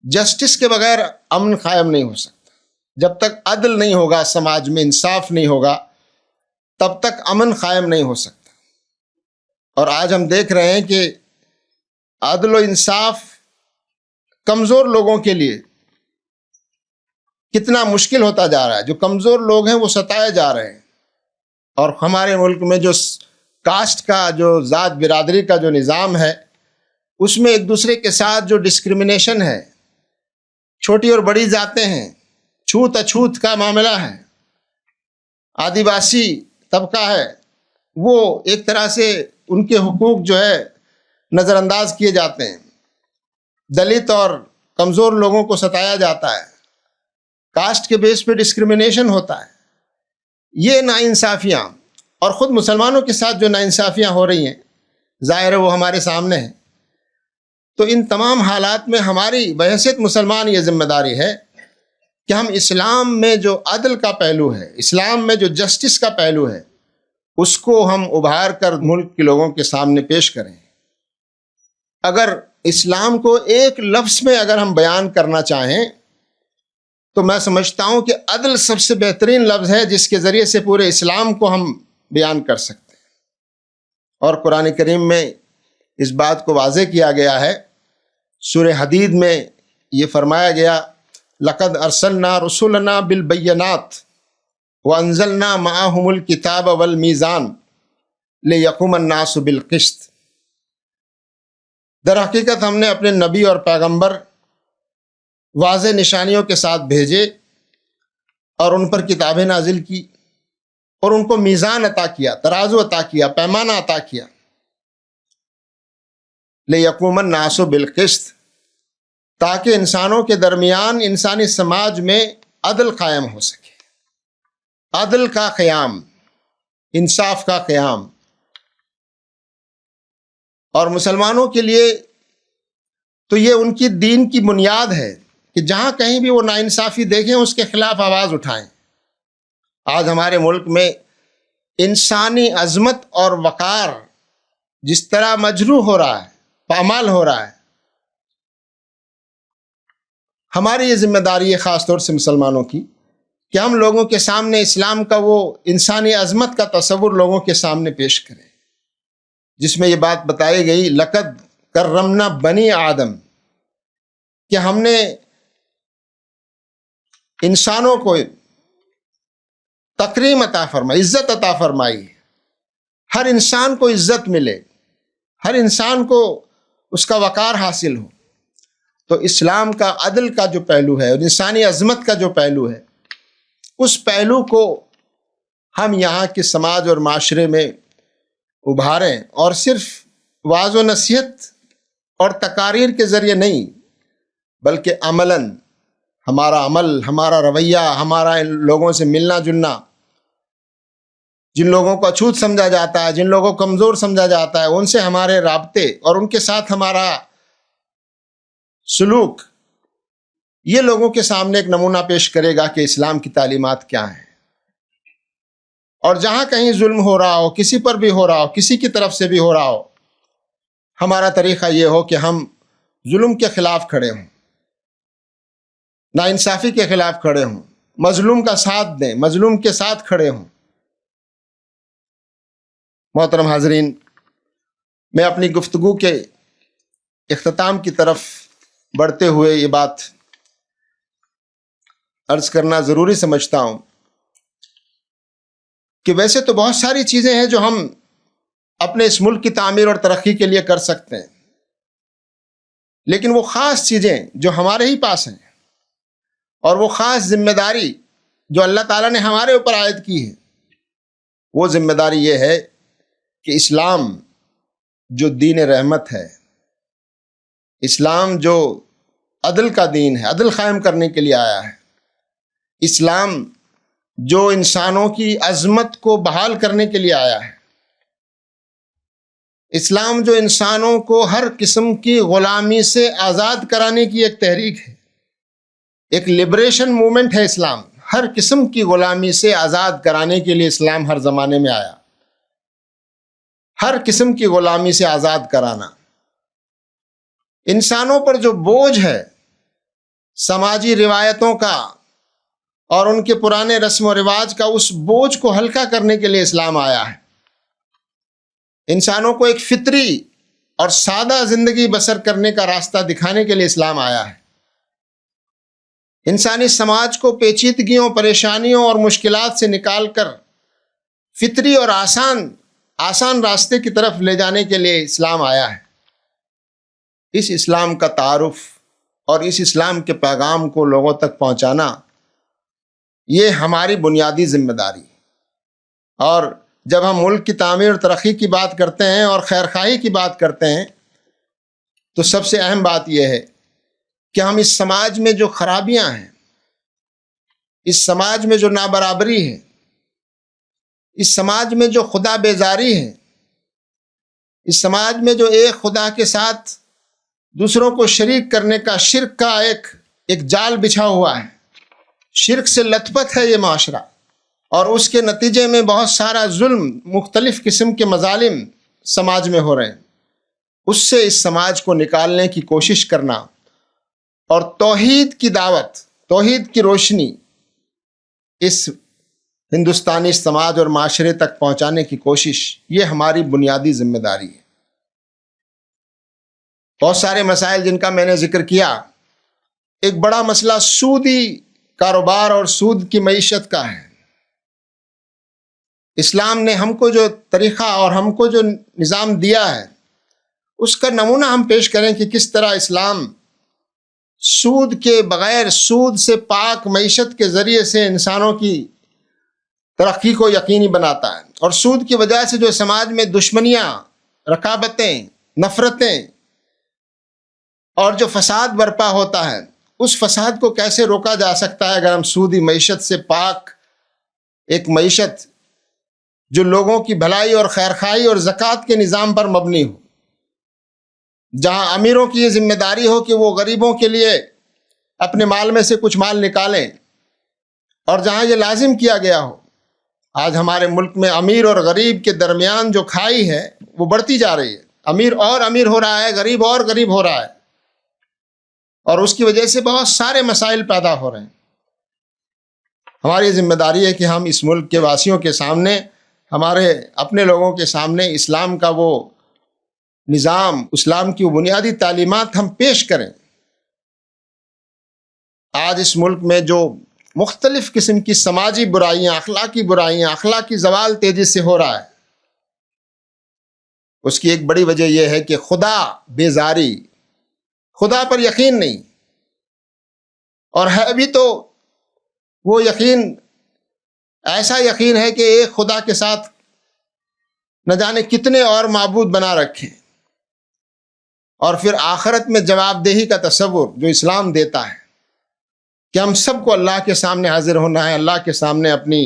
جسٹس کے بغیر امن قائم نہیں ہو سکتا۔ جب تک عدل نہیں ہوگا سماج میں، انصاف نہیں ہوگا، تب تک امن قائم نہیں ہو سکتا۔ اور آج ہم دیکھ رہے ہیں کہ عدل و انصاف کمزور لوگوں کے لیے کتنا مشکل ہوتا جا رہا ہے۔ جو کمزور لوگ ہیں وہ ستائے جا رہے ہیں، اور ہمارے ملک میں جو کاسٹ کا، جو ذات برادری کا جو نظام ہے، اس میں ایک دوسرے کے ساتھ جو ڈسکرمنیشن ہے، چھوٹی اور بڑی ذاتیں ہیں، چھوت اچھوت کا معاملہ ہے، آدیواسی طبقہ ہے، وہ ایک طرح سے ان کے حقوق جو ہے نظر انداز کیے جاتے ہیں، دلت اور کمزور لوگوں کو ستایا جاتا ہے، کاسٹ کے بیس پہ ڈسکرمنیشن ہوتا ہے۔ یہ ناانصافیاں، اور خود مسلمانوں کے ساتھ جو ناانصافیاں ہو رہی ہیں، ظاہر ہے وہ ہمارے سامنے ہیں۔ تو ان تمام حالات میں ہماری بحیثیت مسلمان یہ ذمہ داری ہے کہ ہم اسلام میں جو عدل کا پہلو ہے، اسلام میں جو جسٹس کا پہلو ہے، اس کو ہم ابھار کر ملک کے لوگوں کے سامنے پیش کریں۔ اگر اسلام کو ایک لفظ میں اگر ہم بیان کرنا چاہیں تو میں سمجھتا ہوں کہ عدل سب سے بہترین لفظ ہے جس کے ذریعے سے پورے اسلام کو ہم بیان کر سکتے ہیں۔ اور قرآن کریم میں اس بات کو واضح کیا گیا ہے، سورہ حدید میں یہ فرمایا گیا، لقد ارسلنا رسولنا بالبینات وانزلنا معهم الکتاب والمیزان لیقوم الناس بالقسط۔ در حقیقت ہم نے اپنے نبی اور پیغمبر واضح نشانیوں کے ساتھ بھیجے، اور ان پر کتابیں نازل کی، اور ان کو میزان عطا کیا، ترازو عطا کیا، پیمانہ عطا کیا، لیقوم الناس بالقسط، تاکہ انسانوں کے درمیان، انسانی سماج میں عدل قائم ہو سکے۔ عدل کا قیام، انصاف کا قیام، اور مسلمانوں کے لیے تو یہ ان کی دین کی بنیاد ہے کہ جہاں کہیں بھی وہ ناانصافی دیکھیں اس کے خلاف آواز اٹھائیں۔ آج ہمارے ملک میں انسانی عظمت اور وقار جس طرح مجروح ہو رہا ہے، پامال ہو رہا ہے، ہماری یہ ذمہ داری ہے خاص طور سے مسلمانوں کی کہ ہم لوگوں کے سامنے اسلام کا وہ انسانی عظمت کا تصور لوگوں کے سامنے پیش کریں جس میں یہ بات بتائی گئی لقد کرمنا بنی آدم، کہ ہم نے انسانوں کو تکریم عطا فرمائی، عزت عطا فرمائی، ہر انسان کو عزت ملے، ہر انسان کو اس کا وقار حاصل ہو۔ تو اسلام کا عدل کا جو پہلو ہے اور انسانی عظمت کا جو پہلو ہے، اس پہلو کو ہم یہاں کے سماج اور معاشرے میں ابھاریں، اور صرف واعظ و نصیحت اور تقاریر کے ذریعے نہیں بلکہ عملاً ہمارا عمل، ہمارا رویہ، ہمارا ان لوگوں سے ملنا جلنا، جن لوگوں کو اچھوت سمجھا جاتا ہے، جن لوگوں کو کمزور سمجھا جاتا ہے، ان سے ہمارے رابطے اور ان کے ساتھ ہمارا سلوک یہ لوگوں کے سامنے ایک نمونہ پیش کرے گا کہ اسلام کی تعلیمات کیا ہیں۔ اور جہاں کہیں ظلم ہو رہا ہو، کسی پر بھی ہو رہا ہو، کسی کی طرف سے بھی ہو رہا ہو، ہمارا طریقہ یہ ہو کہ ہم ظلم کے خلاف کھڑے ہوں، ناانصافی کے خلاف کھڑے ہوں، مظلوم کا ساتھ دیں، مظلوم کے ساتھ کھڑے ہوں۔ محترم حاضرین، میں اپنی گفتگو کے اختتام کی طرف بڑھتے ہوئے یہ بات عرض کرنا ضروری سمجھتا ہوں کہ ویسے تو بہت ساری چیزیں ہیں جو ہم اپنے اس ملک کی تعمیر اور ترقی کے لیے کر سکتے ہیں، لیکن وہ خاص چیزیں جو ہمارے ہی پاس ہیں اور وہ خاص ذمہ داری جو اللہ تعالیٰ نے ہمارے اوپر عائد کی ہے، وہ ذمہ داری یہ ہے کہ اسلام جو دین رحمت ہے، اسلام جو عدل کا دین ہے، عدل قائم کرنے کے لیے آیا ہے، اسلام جو انسانوں کی عظمت کو بحال کرنے کے لیے آیا ہے، اسلام جو انسانوں کو ہر قسم کی غلامی سے آزاد کرانے کی ایک تحریک ہے، ایک لبریشن موومنٹ ہے۔ اسلام ہر قسم کی غلامی سے آزاد کرانے کے لیے اسلام ہر زمانے میں آیا، ہر قسم کی غلامی سے آزاد کرانا۔ انسانوں پر جو بوجھ ہے سماجی روایتوں کا اور ان کے پرانے رسم و رواج کا، اس بوجھ کو ہلکا کرنے کے لیے اسلام آیا ہے۔ انسانوں کو ایک فطری اور سادہ زندگی بسر کرنے کا راستہ دکھانے کے لیے اسلام آیا ہے۔ انسانی سماج کو پیچیدگیوں، پریشانیوں اور مشکلات سے نکال کر فطری اور آسان راستے کی طرف لے جانے کے لیے اسلام آیا ہے۔ اس اسلام کا تعارف اور اس اسلام کے پیغام کو لوگوں تک پہنچانا یہ ہماری بنیادی ذمہ داری۔ اور جب ہم ملک کی تعمیر اور ترقی کی بات کرتے ہیں اور خیرخواہی کی بات کرتے ہیں تو سب سے اہم بات یہ ہے کہ ہم اس سماج میں جو خرابیاں ہیں، اس سماج میں جو نابرابری ہے، اس سماج میں جو خدا بیزاری ہے، اس سماج میں جو ایک خدا کے ساتھ دوسروں کو شریک کرنے کا، شرک کا ایک جال بچھا ہوا ہے، شرک سے لت پت ہے یہ معاشرہ، اور اس کے نتیجے میں بہت سارا ظلم، مختلف قسم کے مظالم سماج میں ہو رہے ہیں، اس سے اس سماج کو نکالنے کی کوشش کرنا اور توحید کی دعوت، توحید کی روشنی اس ہندوستانی سماج اور معاشرے تک پہنچانے کی کوشش، یہ ہماری بنیادی ذمہ داری ہے۔ بہت سارے مسائل جن کا میں نے ذکر کیا، ایک بڑا مسئلہ سودی کاروبار اور سود کی معیشت کا ہے۔ اسلام نے ہم کو جو طریقہ اور ہم کو جو نظام دیا ہے، اس کا نمونہ ہم پیش کریں کہ کس طرح اسلام سود کے بغیر، سود سے پاک معیشت کے ذریعے سے انسانوں کی ترقی کو یقینی بناتا ہے، اور سود کی وجہ سے جو سماج میں دشمنیاں، رقابتیں، نفرتیں اور جو فساد برپا ہوتا ہے، اس فساد کو کیسے روکا جا سکتا ہے اگر ہم سودی معیشت سے پاک ایک معیشت جو لوگوں کی بھلائی اور خیرخواہی اور زکوٰۃ کے نظام پر مبنی ہو، جہاں امیروں کی یہ ذمہ داری ہو کہ وہ غریبوں کے لیے اپنے مال میں سے کچھ مال نکالیں، اور جہاں یہ لازم کیا گیا ہو۔ آج ہمارے ملک میں امیر اور غریب کے درمیان جو کھائی ہے وہ بڑھتی جا رہی ہے، امیر اور امیر ہو رہا ہے، غریب اور غریب ہو رہا ہے، اور اس کی وجہ سے بہت سارے مسائل پیدا ہو رہے ہیں۔ ہماری ذمہ داری ہے کہ ہم اس ملک کے واسیوں کے سامنے، ہمارے اپنے لوگوں کے سامنے اسلام کا وہ نظام، اسلام کی وہ بنیادی تعلیمات ہم پیش کریں۔ آج اس ملک میں جو مختلف قسم کی سماجی برائیاں، اخلاقی زوال تیزی سے ہو رہا ہے، اس کی ایک بڑی وجہ یہ ہے کہ خدا بیزاری، خدا پر یقین نہیں، اور ہے بھی تو وہ یقین ایسا یقین ہے کہ ایک خدا کے ساتھ نہ جانے کتنے اور معبود بنا رکھے، اور پھر آخرت میں جواب دہی کا تصور جو اسلام دیتا ہے کہ ہم سب کو اللہ کے سامنے حاضر ہونا ہے، اللہ کے سامنے اپنی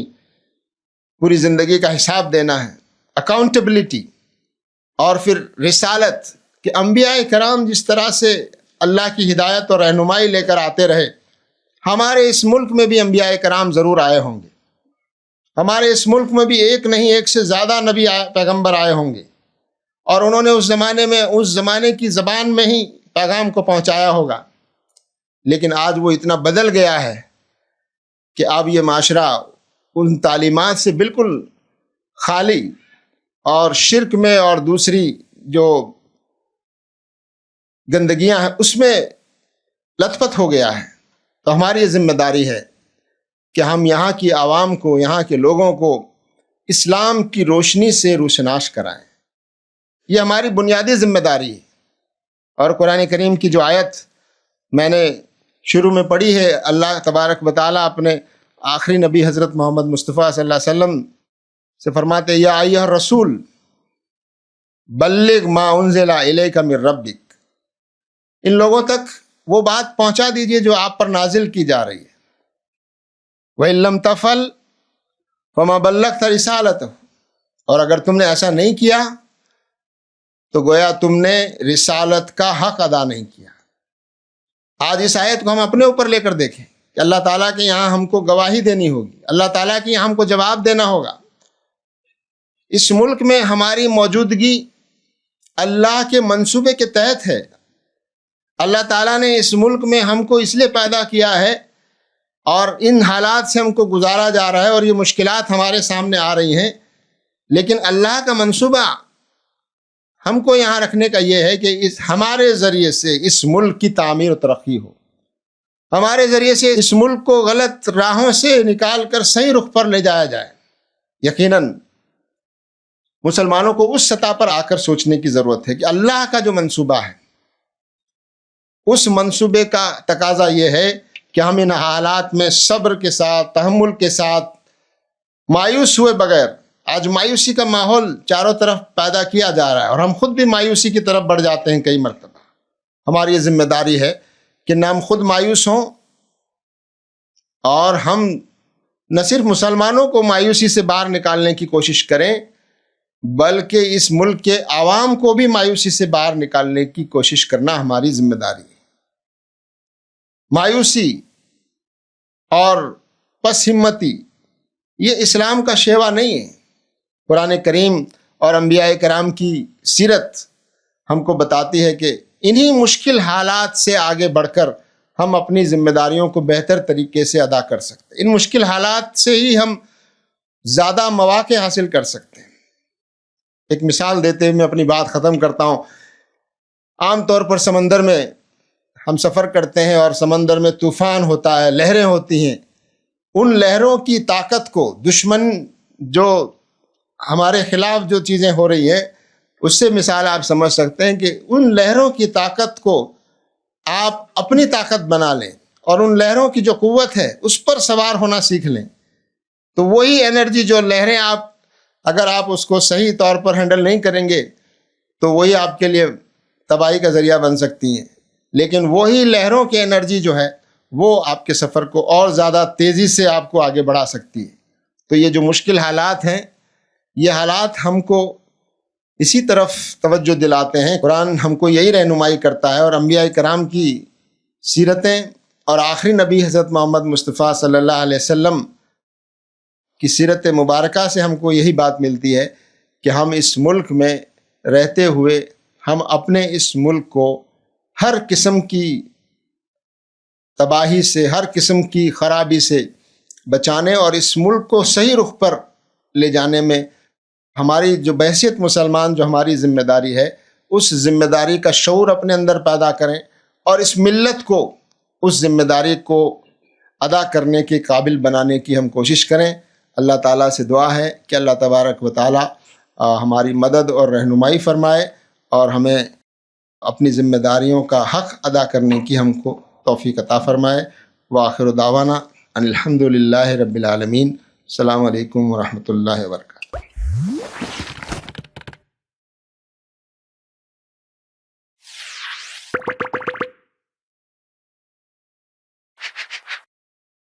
پوری زندگی کا حساب دینا ہے، اکاؤنٹیبلٹی، اور پھر رسالت کہ انبیاء کرام جس طرح سے اللہ کی ہدایت اور رہنمائی لے کر آتے رہے، ہمارے اس ملک میں بھی انبیاء کرام ضرور آئے ہوں گے، ہمارے اس ملک میں بھی ایک نہیں ایک سے زیادہ نبی پیغمبر آئے ہوں گے، اور انہوں نے اس زمانے کی زبان میں ہی پیغام کو پہنچایا ہوگا۔ لیکن آج وہ اتنا بدل گیا ہے کہ اب یہ معاشرہ ان تعلیمات سے بالکل خالی، اور شرک میں اور دوسری جو گندگیاں ہیں اس میں لت پت ہو گیا ہے۔ تو ہماری یہ ذمہ داری ہے کہ ہم یہاں کی عوام کو، یہاں کے لوگوں کو اسلام کی روشنی سے روشناس کرائیں۔ یہ ہماری بنیادی ذمہ داری ہے۔ اور قرآن کریم کی جو آیت میں نے شروع میں پڑھی ہے، اللہ تبارک و تعالیٰ اپنے آخری نبی حضرت محمد مصطفیٰ صلی اللہ علیہ وسلم سے فرماتے ہیں، یا ایھا الرسول بلغ ما انزل الیک من ربک، ان لوگوں تک وہ بات پہنچا دیجئے جو آپ پر نازل کی جا رہی ہے۔ وَإِن لَّمْ تَفْعَلْ فَمَا بَلَّغْتَ رِسَالَتَهُ، اور اگر تم نے ایسا نہیں کیا تو گویا تم نے رسالت کا حق ادا نہیں کیا۔ آج اس آیت کو ہم اپنے اوپر لے کر دیکھیں کہ اللہ تعالیٰ کے یہاں ہم کو گواہی دینی ہوگی، اللہ تعالیٰ کے یہاں ہم کو جواب دینا ہوگا۔ اس ملک میں ہماری موجودگی اللہ کے منصوبے کے تحت ہے۔ اللہ تعالیٰ نے اس ملک میں ہم کو اس لیے پیدا کیا ہے، اور ان حالات سے ہم کو گزارا جا رہا ہے، اور یہ مشکلات ہمارے سامنے آ رہی ہیں، لیکن اللہ کا منصوبہ ہم کو یہاں رکھنے کا یہ ہے کہ ہمارے ذریعے سے اس ملک کی تعمیر و ترقی ہو، ہمارے ذریعے سے اس ملک کو غلط راہوں سے نکال کر صحیح رخ پر لے جایا جائے۔ یقیناً مسلمانوں کو اس سطح پر آ کر سوچنے کی ضرورت ہے کہ اللہ کا جو منصوبہ ہے، اس منصوبے کا تقاضا یہ ہے کہ ہم ان حالات میں صبر کے ساتھ، تحمل کے ساتھ، مایوس ہوئے بغیر، آج مایوسی کا ماحول چاروں طرف پیدا کیا جا رہا ہے، اور ہم خود بھی مایوسی کی طرف بڑھ جاتے ہیں کئی مرتبہ۔ ہماری یہ ذمہ داری ہے کہ نہ ہم خود مایوس ہوں، اور ہم نہ صرف مسلمانوں کو مایوسی سے باہر نکالنے کی کوشش کریں، بلکہ اس ملک کے عوام کو بھی مایوسی سے باہر نکالنے کی کوشش کرنا ہماری ذمہ داری ہے۔ مایوسی اور پس ہمتی یہ اسلام کا شیوا نہیں ہے۔ قرآن کریم اور انبیاء کرام کی سیرت ہم کو بتاتی ہے کہ انہی مشکل حالات سے آگے بڑھ کر ہم اپنی ذمہ داریوں کو بہتر طریقے سے ادا کر سکتے ہیں۔ ان مشکل حالات سے ہی ہم زیادہ مواقع حاصل کر سکتے ہیں۔ ایک مثال دیتے ہوئے میں اپنی بات ختم کرتا ہوں۔ عام طور پر سمندر میں ہم سفر کرتے ہیں، اور سمندر میں طوفان ہوتا ہے، لہریں ہوتی ہیں۔ ان لہروں کی طاقت کو دشمن جو ہمارے خلاف جو چیزیں ہو رہی ہیں، اس سے مثال آپ سمجھ سکتے ہیں کہ ان لہروں کی طاقت کو آپ اپنی طاقت بنا لیں، اور ان لہروں کی جو قوت ہے اس پر سوار ہونا سیکھ لیں، تو وہی انرجی جو لہریں اگر آپ اس کو صحیح طور پر ہینڈل نہیں کریں گے تو وہی آپ کے لیے تباہی کا ذریعہ بن سکتی ہیں۔ لیکن وہی لہروں کی انرجی جو ہے وہ آپ کے سفر کو اور زیادہ تیزی سے آپ کو آگے بڑھا سکتی ہے۔ تو یہ جو مشکل حالات ہیں، یہ حالات ہم کو اسی طرف توجہ دلاتے ہیں۔ قرآن ہم کو یہی رہنمائی کرتا ہے، اور انبیاء کرام کی سیرتیں اور آخری نبی حضرت محمد مصطفیٰ صلی اللہ علیہ وسلم کی سیرت مبارکہ سے ہم کو یہی بات ملتی ہے کہ ہم اس ملک میں رہتے ہوئے ہم اپنے اس ملک کو ہر قسم کی تباہی سے، ہر قسم کی خرابی سے بچانے اور اس ملک کو صحیح رخ پر لے جانے میں ہماری جو بحیثیت مسلمان جو ہماری ذمہ داری ہے، اس ذمہ داری کا شعور اپنے اندر پیدا کریں اور اس ملت کو اس ذمہ داری کو ادا کرنے کے قابل بنانے کی ہم کوشش کریں۔ اللہ تعالیٰ سے دعا ہے کہ اللہ تبارک و تعالیٰ ہماری مدد اور رہنمائی فرمائے اور ہمیں اپنی ذمہ داریوں کا حق ادا کرنے کی ہم کو توفیق عطا فرمائے۔ وآخر دعوانا ان الحمد للہ رب العالمین۔ السلام علیکم ورحمۃ اللہ وبرکاتہ۔